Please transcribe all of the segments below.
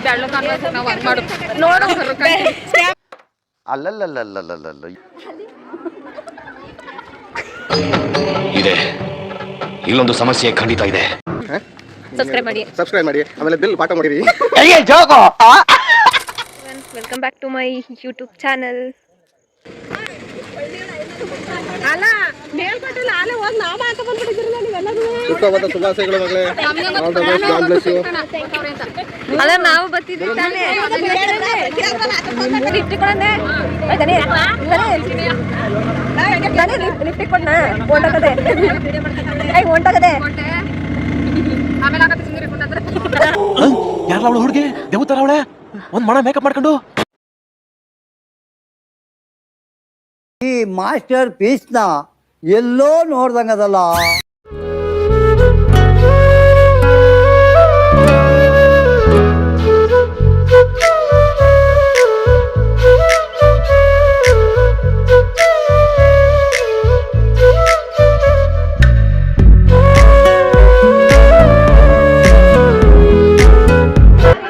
ಬೆಳ್ಳು ಕಾಣ್ಬೇಕು ನಾವು ಹಂಗ್ ಮಾಡು ನೋಡು ಅಲ್ಲಲ್ಲಲ್ಲಲ್ಲಲ್ಲಲ್ಲ ಇದೆ ಇಲ್ಲೊಂದು ಸಮಸ್ಯೆ ಖಂಡಿತ ಇದೆ. ಸಬ್ಸ್ಕ್ರೈಬ್ ಮಾಡಿ ಆಮೇಲೆ ಬಿಲ್ ಪಾಠ ಮಾಡಿರಿ. Welcome back to my YouTube channel. ಅಲ್ಲ ಮೇಲ್ಪಟ್ಟಿಲ್ಲ ಅಲ್ಲ ಹೋಗಿ ನಾಮ ಅಂತ ಬಂದ್ಬಿಟ್ಟಿದ್ರಲ್ಲ ನೀವೆಲ್ಲರೂ. ಶುಭಾಶಯಗಳು ಮಗಳೇ. All the best, God bless you. ಅಲ್ಲ ನಾವು ಬರ್ತಿದ್ವಿ ತಾನೇ. ಲಿಫ್ಟ್ ಕೊಡನೆ ಲಿಫ್ಟ್ ಕೊಡ್ನ ಹೊಂಟಕದೆ ಹೊಂಟಕದೆ ಆಮೇಲೆ ಆಗತ್ತೆ ಸುಂದರಿ ಕೊಂಡಂದ್ರೆ ಯಾರ ಅವಳು ಹುಡುಗಿ ದೇವತಾರ ಅವಳೆ ಒಂದ್ ಮಣ ಮೇಕಪ್ ಮಾಡ್ಕೊಂಡು. ಈ ಮಾಸ್ಟರ್ ಪೀಸ್ನ ಎಲ್ಲೋ ನೋಡ್ದಂಗದಲ್ಲ.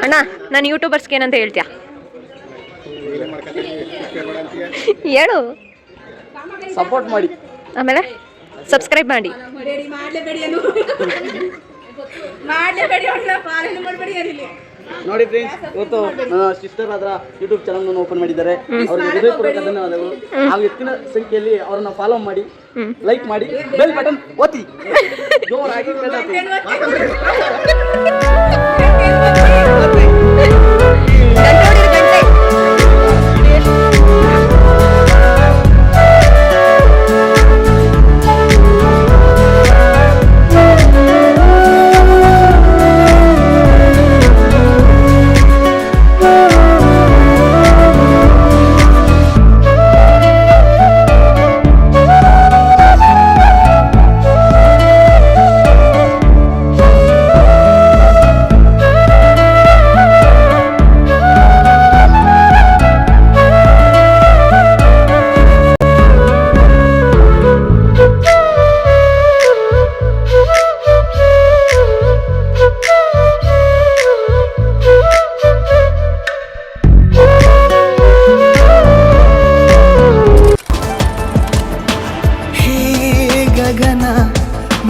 ಅಣ್ಣ ನಾನು ಯೂಟ್ಯೂಬರ್ಸ್ಗೆ ಏನಂತ ಹೇಳ್ತೀಯ ಹೇಳು. ಸಪೋರ್ಟ್ ಮಾಡಿ, ಆಮೇಲೆ ಸಬ್ಸ್ಕ್ರೈಬ್ ಮಾಡಿ. ನೋಡಿ ಫ್ರೆಂಡ್ಸ್, ಇವತ್ತು ನನ್ನ ಸಿಸ್ಟರ್ ಆದ್ರ ಯೂಟ್ಯೂಬ್ ಚಾನಲ್ ಓಪನ್ ಮಾಡಿದ್ದಾರೆ. ಅವ್ರಿಗೆ ಹೃದಯಪೂರ್ವಕ ಧನ್ಯವಾದಗಳು. ನಾವು ಹೆಚ್ಚಿನ ಸಂಖ್ಯೆಯಲ್ಲಿ ಅವ್ರನ್ನ ಫಾಲೋ ಮಾಡಿ, ಲೈಕ್ ಮಾಡಿ, ಬೆಲ್ ಬಟನ್ ಒತ್ತಿ ಜೋರಾಗಿ ಬೆಲ್ ಒತ್ತಿ.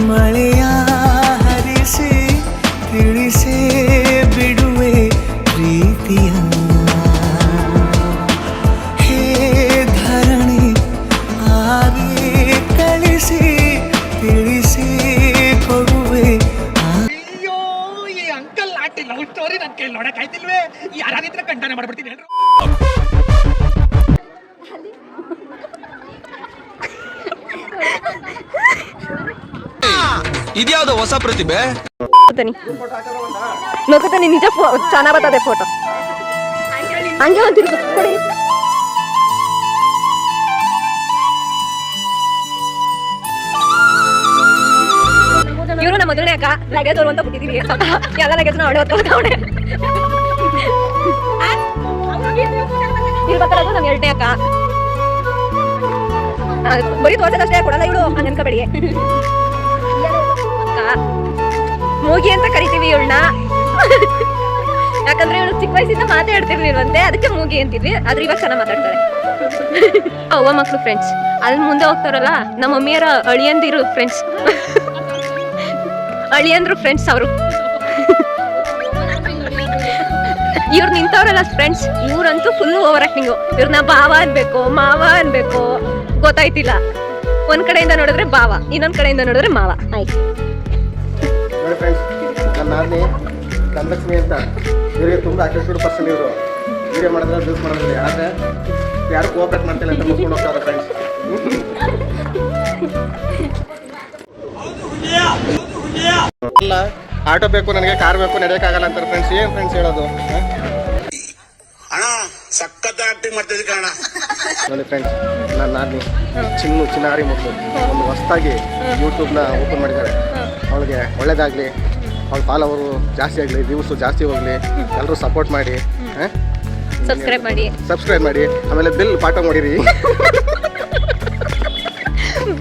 ಮಳೆಯ ಹರಿಸಿ ತಿಳಿಸೇ ಬಿಡುವೆ ಪ್ರೀತಿಯ. ಹೇ ಧರಣಿ ಆಗಿ ಕಳಿಸಿ ತಿಳಿಸಿ ಕೊಡುವೆ. ಅಯ್ಯೋ ಈ ಅಂಕಲ್ ಆಂಟಿ ಲವ್ ಸ್ಟೋರಿ ನನ್ ಕೈ ನೋಡಕ್ ಆಯ್ತಿಲ್ವೇ? ಯಾರಾಗಿದ್ರೆ ಕಂಟನೆ ಮಾಡ್ಬಿಡ್ತೀನಿ ಹೇಳ್ರು. ಇದ್ಯಾವ್ದು ಹೊಸ ಪ್ರತಿಭೆ? ನೋಡ್ಕೊತಾನೆ ನಿಜ ಚೆನ್ನಾಗ್ ಬರ್ತದೆ ಫೋಟೋ. ಹಂಗೆ ಒಂದು ತಿರುಗು ಕೊಡಿ. ಇವರು ನಮ್ಮ ಮೊದಲನೇ ಅಕ್ಕ ಲಗೇಜ್ ಅಂತ ಬಿಟ್ಟಿದೀವಿ. ಎಲ್ಲ ಲಗೇಜ್ ಅವಳೆ ಹೊತ್ಕೊಂಡವಳೆ. ಇಲ್ಲಿ ಬರ್ತಾರದು ನಮ್ಮ ಎರಡನೇ ಅಕ್ಕ. ಬರೀ ತೋರ್ಸೋದಷ್ಟೇ ಕೊಡಲ್ಲ ಇವಳು, ಹಂಗ ಅನ್ಕೋಬೇಡಿ. ಮೂಗಿ ಅಂತ ಕರಿತೀವಿ ಇವಳನ್ನ, ಯಾಕಂದ್ರೆ ಇವಳು ಚಿಕ್ಕ ವಯಸ್ಸಿಂದ ಮಾತಾಡ್ತಿರ್ಲಿಲ್ವಂತೆ, ಅದಕ್ಕೆ ಮೂಗಿ ಅಂತಿದ್ವಿ. ಆದ್ರೆ ಇವಾಗ ಚೆನ್ನಾಗಿ ಮಾತಾಡ್ತಾರೆ. ಅವ್ವ ಮಕ್ಳು ಫ್ರೆಂಡ್ಸ್ ಅಲ್ಲಿ ಮುಂದೆ ಹೋಗ್ತಾರಲ್ಲ, ನಮ್ಮ ಮಮ್ಮಿಯರ ಅಳಿಯಂದಿರು ಫ್ರೆಂಡ್ಸ್, ಅಳಿಯಂದ್ರು ಫ್ರೆಂಡ್ಸ್ ಅವರು. ಇವ್ರು ನಿಂತವ್ರಲ್ಲ ಫ್ರೆಂಡ್ಸ್, ಇವ್ರಂತೂ ಫುಲ್ ಓವರ್ ಆಕ್ಟಿಂಗು. ಇವ್ರನ್ನ ಭಾವ ಅನ್ಬೇಕು, ಮಾವ ಅನ್ಬೇಕು, ಗೊತ್ತಾಯ್ತಿಲ್ಲ. ಒಂದ್ ಕಡೆಯಿಂದ ನೋಡಿದ್ರೆ ಭಾವ, ಇನ್ನೊಂದ್ ಕಡೆಯಿಂದ ನೋಡಿದ್ರೆ ಮಾವ. ಆಯ್ತು ನೋಡಿ ಫ್ರೆಂಡ್ಸ್, ನನ್ನ ನಾದಿನಿ ಧನಲಕ್ಷ್ಮಿ ಅಂತ. ಇವರಿಗೆ ತುಂಬ ಅಟ್ರಾಕ್ಟಿವ್ ಪರ್ಸನ್. ಇವರು ವಿಡಿಯೋ ಮಾಡಿದ್ರೆ ಯೂಸ್ ಮಾಡೋದಿಲ್ಲ, ಆದರೆ ಯಾರು ಕೋಆಪರೇಟ್ ಮಾಡ್ತಿಲ್ಲ ಅಂತ ಮುಗಿಸ್ಕೊಂಡು ಹೋಗ್ತಾರೆ ಫ್ರೆಂಡ್ಸ್. ಇಲ್ಲ ಆಟೋ ಬೇಕು ನನಗೆ, ಕಾರ್ ಬೇಕು, ನಡೆಯೋಕ್ಕಾಗಲ್ಲ ಅಂತಾರೆ ಫ್ರೆಂಡ್ಸ್. ಏನು ಫ್ರೆಂಡ್ಸ್ ಹೇಳೋದು? ನೋಡಿ ಫ್ರೆಂಡ್ಸ್, ನನ್ನ ನಾದಿನಿ ಚಿನ್ನಾರಿ ಮಕ್ಕಳು ಒಂದು ಹೊಸದಾಗಿ ಯೂಟ್ಯೂಬ್ನ ಓಪನ್ ಮಾಡಿದ್ದಾರೆ. ಅವಳಿಗೆ ಒಳ್ಳೇದಾಗಲಿ, ಅವ್ಳ ಫಾಲೋವರು ಜಾಸ್ತಿ ಆಗಲಿ, ವ್ಯೂಸು ಜಾಸ್ತಿ ಹೋಗಲಿ, ಎಲ್ಲರೂ ಸಪೋರ್ಟ್ ಮಾಡಿ, ಸಬ್ಸ್ಕ್ರೈಬ್ ಮಾಡಿ, ಆಮೇಲೆ ಬಿಲ್ ಪಾಠ ಮಾಡಿರಿ.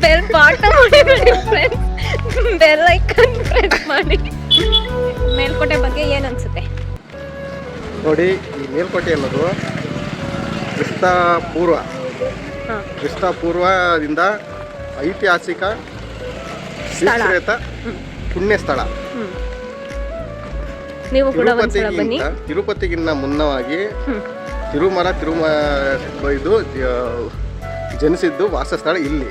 ಬೆಲ್ ಪಾಠ ಮಾಡಿರಿ ಫ್ರೆಂಡ್ಸ್, ಬೆಲ್ ಐಕಾನ್ ಪ್ರೆಸ್ ಮಾಡಿ. ಮೇಲ್ಕೋಟೆ ಬಗ್ಗೆ ಏನು ಅನ್ಸುತ್ತೆ? ನೋಡಿ ಈ ಮೇಲ್ಕೋಟೆ ಅನ್ನೋದು ಕ್ರಿಸ್ತ ಪೂರ್ವದಿಂದ ಐತಿಹಾಸಿಕ ಶ್ರೀಕ್ಷೇತ್ರ ಪುಣ್ಯ ಸ್ಥಳ. ನೀವು ಕೂಡ ಒಂದ್ಸಲ ಬನ್ನಿ. ತಿರುಪತಿಗಿನ್ನ ಮುನ್ನವಾಗಿ ಇದು ಜನಿಸಿದ್ದು ವಾಸಸ್ಥಳ ಇಲ್ಲಿ.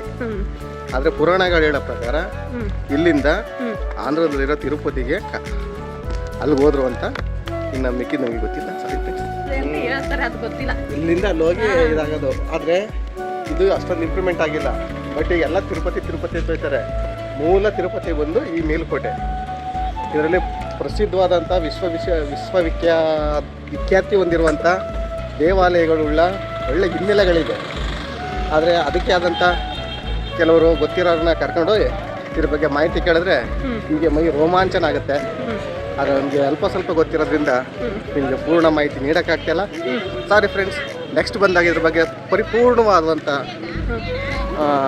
ಆದರೆ ಪುರಾಣಗಳು ಹೇಳೋ ಪ್ರಕಾರ ಇಲ್ಲಿಂದ ಆಂಧ್ರದಲ್ಲಿರೋ ತಿರುಪತಿಗೆ ಅಲ್ಲಿಗೆ ಹೋದ್ರು ಅಂತ. ಇನ್ನು ಮಿಕ್ಕಿದ ನಮಗೆ ಗೊತ್ತಿಲ್ಲ. ಇಲ್ಲಿಂದ ಅಲ್ಲಿ ಹೋಗಿ ಇದಾಗೋದು. ಆದರೆ ಇದು ಅಷ್ಟೊಂದು ಇಂಪ್ರೂವ್ಮೆಂಟ್ ಆಗಿಲ್ಲ. ಬಟ್ ಎಲ್ಲ ತಿರುಪತಿ ಅಂತ ಹೇಳ್ತಾರೆ. ಮೂಲ ತಿರುಪತಿ ಬಂದು ಈ ಮೇಲ್ಕೋಟೆ. ಇದರಲ್ಲಿ ಪ್ರಸಿದ್ಧವಾದಂಥ ವಿಖ್ಯಾತಿ ಹೊಂದಿರುವಂಥ ದೇವಾಲಯಗಳುಳ್ಳ ಒಳ್ಳೆ ಹಿನ್ನೆಲೆಗಳಿದೆ. ಆದರೆ ಅದಕ್ಕೆ ಆದಂಥ ಕೆಲವರು ಗೊತ್ತಿರೋರನ್ನ ಕರ್ಕೊಂಡೋಗಿ ಇದ್ರ ಬಗ್ಗೆ ಮಾಹಿತಿ ಕೇಳಿದ್ರೆ ನಿಮಗೆ ಮೈ ರೋಮಾಂಚನ ಆಗುತ್ತೆ. ಆದರೆ ನಮಗೆ ಸ್ವಲ್ಪ ಗೊತ್ತಿರೋದ್ರಿಂದ ನಿಮಗೆ ಪೂರ್ಣ ಮಾಹಿತಿ ನೀಡೋಕ್ಕಾಗ್ತಿಲ್ಲ. ಸಾರಿ ಫ್ರೆಂಡ್ಸ್, ನೆಕ್ಸ್ಟ್ ಬಂದಾಗ ಇದ್ರ ಬಗ್ಗೆ ಪರಿಪೂರ್ಣವಾದಂಥ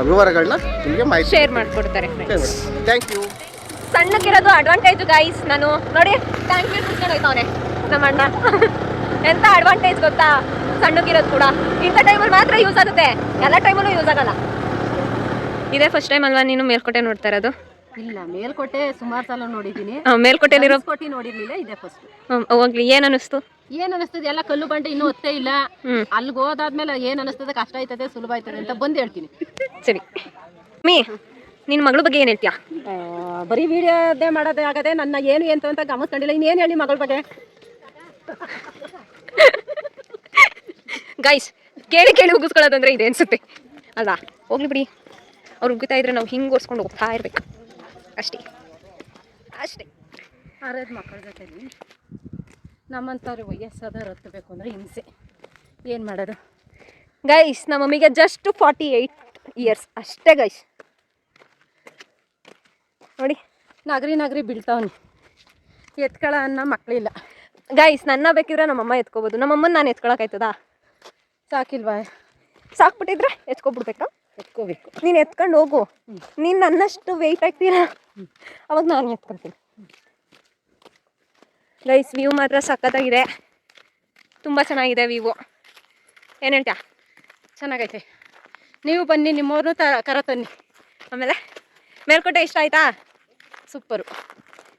ವಿವರಗಳನ್ನ ನಿಮಗೆ ಮಾಹಿತಿ ಶೇರ್ ಮಾಡಿಕೊಡ್ತಾರೆ. Thank you. ಸಣ್ಣಕ್ಕಿರೋದು ಅಡ್ವಾಂಟೇಜ್ ಗೈಸ್. ನಾನು ನೋಡಿ ಥ್ಯಾಂಕ್ ಯು ಹೋಗ್ತಾನೆ ನಮ್ಮ ಅಣ್ಣ. ಎಂಥ ಅಡ್ವಾಂಟೇಜ್ ಗೊತ್ತಾ ಸಣ್ಣಕ್ಕಿರೋದು ಕೂಡ. ಇಂಥ ಟೈಮಲ್ಲಿ ಮಾತ್ರ ಯೂಸ್ ಆಗುತ್ತೆ, ಎಲ್ಲ ಟೈಮಲ್ಲೂ ಯೂಸ್ ಆಗಲ್ಲ. ಇದೇ ಫಸ್ಟ್ ಟೈಮ್ ಅಲ್ವಾ ನೀನು ಮೇಲ್ಕೋಟೆ ನೋಡ್ತಾ ಇರೋದು? ಇಲ್ಲ, ಮೇಲ್ಕೋಟೆ ಸುಮಾರು ಸಲ ನೋಡಿದ್ದೀನಿ. ಮೇಲ್ಕೋಟೆಲಿರೋ ಕೋಟೆ ನೋಡಿರ್ಲಿಲ್ಲ, ಇದೇ ಫಸ್ಟ್. ಹೋಗ್ಲಿ, ಏನ್ ಅನಿಸ್ತು? ಏನ್ ಅನಿಸ್ತದೆ, ಎಲ್ಲ ಕಲ್ಲು ಬಂಡೆ ಇನ್ನೂ ಹೊತ್ತೇ ಇಲ್ಲ. ಅಲ್ಲಿಗೆ ಹೋದಾದ್ಮೇಲೆ ಏನ್ ಅನಿಸ್ತದೆ, ಕಷ್ಟ ಆಯ್ತದೆ ಸುಲಭ ಆಯ್ತದೆ ಅಂತ ಬಂದು ಹೇಳ್ತೀನಿ. ಸರಿ ನಿನ್ನ ಮಗಳ ಬಗ್ಗೆ ಏನು ಹೇಳ್ತೀಯಾ? ಬರೀ ವಿಡಿಯೋದೇ ಮಾಡೋದೇ ಆಗದೆ, ನನ್ನ ಏನು ಅಂತ ಗಮನಿಸ್ಕೊಂಡಿಲ್ಲ. ಇನ್ನೇನು ಹೇಳಿ ಮಗಳ ಬಗ್ಗೆ? ಗೈಸ್, ಕೇಳಿ ಉಗಿಸ್ಕೊಳ್ಳೋದಂದ್ರೆ ಇದೆ ಅನ್ಸುತ್ತೆ ಅಲ್ವಾ? ಹೋಗ್ಲಿ ಬಿಡಿ, ಅವ್ರು ಉಗಿತಾ ಇದ್ರೆ ನಾವು ಹಿಂಗೆ ಓಡಿಸ್ಕೊಂಡು ಹೋಗ್ತಾ ಇರ್ಬೇಕು ಅಷ್ಟೇ. ಅರೆದ ಮಕ್ಕಳ ಜೊತೆಲಿ ನಮ್ಮಂಥವ್ರು ವಯಸ್ಸಾದವ್ರು ಹತ್ತಬೇಕು ಅಂದರೆ ಹಿಂಸೆ. ಏನು ಮಾಡೋದು ಗೈಸ್? ನಮ್ಮ ಮಮ್ಮಿಗೆ ಜಸ್ಟ್ 48 ಇಯರ್ಸ್ ಅಷ್ಟೇ ಗೈಸ್. ನೋಡಿ ನಗರಿ ಬೀಳ್ತಾವನಿ, ಎತ್ಕೊಳ ಅನ್ನೋ ಮಕ್ಕಳಿಲ್ಲ ಗೈಸ್. ನನ್ನ ಬೇಕಿದ್ರೆ ನಮ್ಮಮ್ಮ ಎತ್ಕೋಬೋದು, ನಮ್ಮಮ್ಮನ ನಾನು ಎತ್ಕೊಳಕಾಯ್ತದಾ? ಸಾಕಿಲ್ವಾ? ಸಾಕ್ಬಿಟ್ಟಿದ್ರೆ ಎತ್ಕೊಬಿಡ್ಬೇಕಾ? ಎತ್ಕೋಬೇಕು. ನೀನು ಎತ್ಕೊಂಡು ಹೋಗು. ನೀನು ನನ್ನಷ್ಟು ವೆಯ್ಟ್ ಆಗ್ತೀರಾ, ಅವಾಗ ನಾನು ಎತ್ಕೊಳ್ತೀನಿ. ಗೈಸ್, ವ್ಯೂ ಮಾತ್ರ ಸಖತ್ತಾಗಿದೆ, ತುಂಬ ಚೆನ್ನಾಗಿದೆ ವ್ಯೂ. ಏನು ಹೇಳ್ತೀಯ? ಚೆನ್ನಾಗೈತೆ. ನೀವು ಬನ್ನಿ, ನಿಮ್ಮವ್ರನ್ನೂ ಕರ ತನ್ನಿ. ಆಮೇಲೆ ಮೇಲ್ಕೋಟೆ ಇಷ್ಟ ಆಯ್ತಾ? ಸೂಪರು,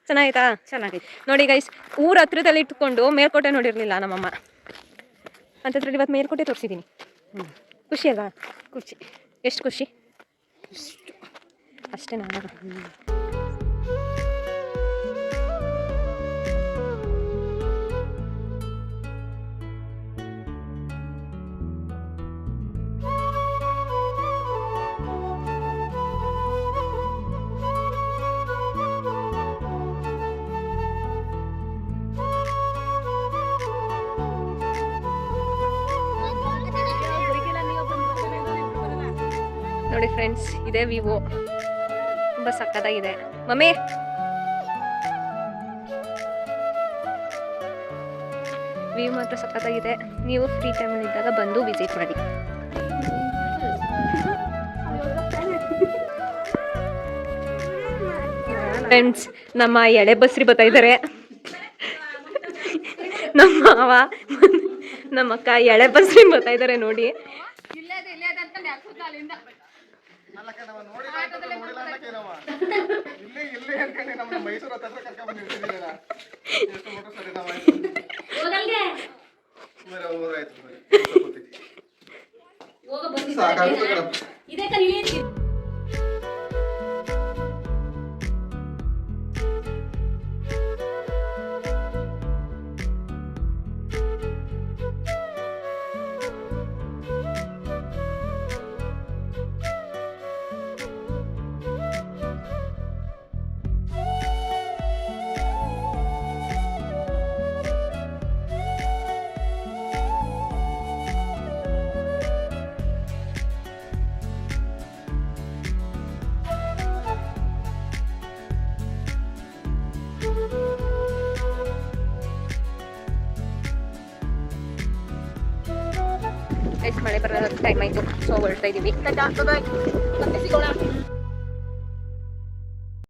ಚೆನ್ನಾಗೈತಾ? ಚೆನ್ನಾಗೈತೆ. ನೋಡಿ ಗೈಸ್, ಊರ ಹತ್ರದಲ್ಲಿ ಇಟ್ಕೊಂಡು ಮೇಲ್ಕೋಟೆ ನೋಡಿರಲಿಲ್ಲ ನಮ್ಮಮ್ಮ. ಅಂಥದ್ರಲ್ಲಿ ಇವತ್ತು ಮೇಲ್ಕೋಟೆ ತೋರಿಸಿದ್ದೀನಿ. ಖುಷಿ ಅಲ್ವಾ? ಖುಷಿ. ಎಷ್ಟು ಖುಷಿ? ಅಷ್ಟೇ ನಾನು. ನೋಡಿ ಫ್ರೆಂಡ್ಸ್, ಇದೇ ವಿವೋ, ತುಂಬ ಸಕ್ಕತ್ತಾಗಿದೆ. ಮಮ್ಮಿ, ವ್ಯೂ ಮಾತ್ರ ಸಕ್ಕತ್ತಾಗಿದೆ. ನೀವು ಫ್ರೀ ಟೈಮಲ್ಲಿ ಇದ್ದಾಗ ಬಂದು ವಿಸಿಟ್ ಮಾಡಿ. ಫ್ರೆಂಡ್ಸ್, ನಮ್ಮ ಎಳೆ ಬಸ್ರಿ ಬರ್ತಾ ಇದ್ದಾರೆ. ನಮ್ಮ ಮಾವ, ನಮ್ಮ ಅಕ್ಕ ಎಳೆ ಬಸ್ರಿ ಬರ್ತಾ ಇದ್ದಾರೆ ನೋಡಿ. ಮೈಸೂರು ಹತ್ರ ಕರ್ಕೊಂಡ್ಬಂದಿದ್ದೀರ. ಮಳೆ ಬರೋ ಟೈಮ್ ಆಯಿತು, ಸೊ ಹೊರಡ್ತಾ ಇದ್ದೀವಿ. ಮತ್ತೆ ಸಿಗೋಣ.